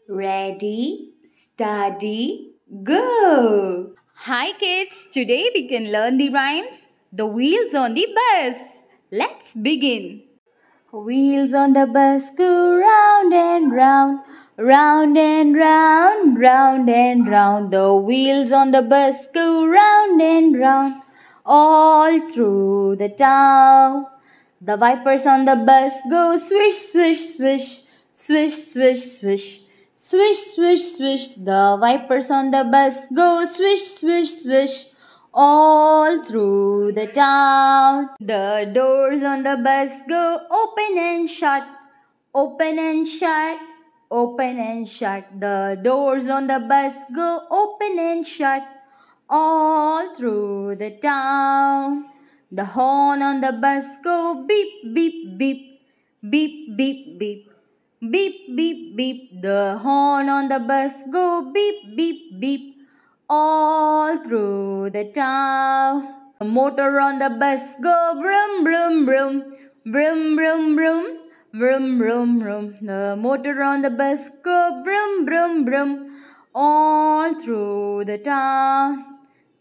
Ready, steady, go! Hi kids, today we can learn the rhymes. The wheels on the bus. Let's begin. Wheels on the bus go round and round, round and round, round and round. The wheels on the bus go round and round, all through the town. The wipers on the bus go swish, swish, swish, swish, swish, swish, swish, swish, swish. The wipers on the bus go swish, swish, swish, all through the town. The doors on the bus go open and shut, open and shut, open and shut. The doors on the bus go open and shut, all through the town. The horn on the bus go beep, beep, beep, beep, beep, beep, beep, beep, beep. The horn on the bus go beep, beep, beep, all through the town. The motor on the bus go brum, brum, brum, brum, brum, brum, brum, brum, brum. The motor on the bus go brum, brum, brum, all through the town.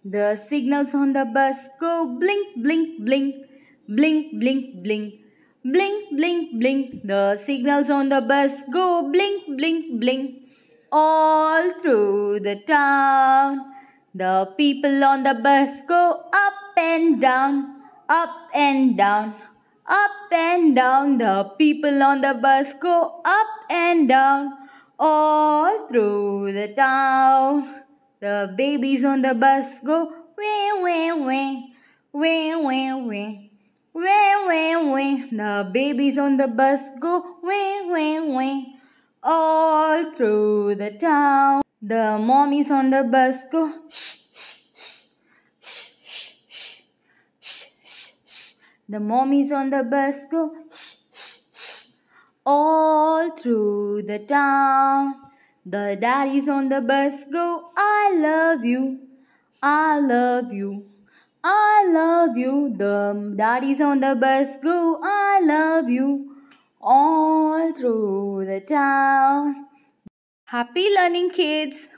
The signals on the bus go blink, blink, blink, blink, blink, blink, blink, blink, blink. The signals on the bus go blink, blink, blink, all through the town. The people on the bus go up and down, up and down, up and down. The people on the bus go up and down, all through the town. The babies on the bus go wah, wah, wah, wah, wah, wah, wah, wah, wah. The babies on the bus go wah, wah, wah, all through the town. The mommies on the bus go shh, shh, shh, shh, shh, shh, shh, shh, shh. The mommies on the bus go shh, shh, shh, all through the town. The daddies on the bus go, I love you, I love you, I love you. The daddies on the bus go, I love you, all through the town. Happy learning, kids!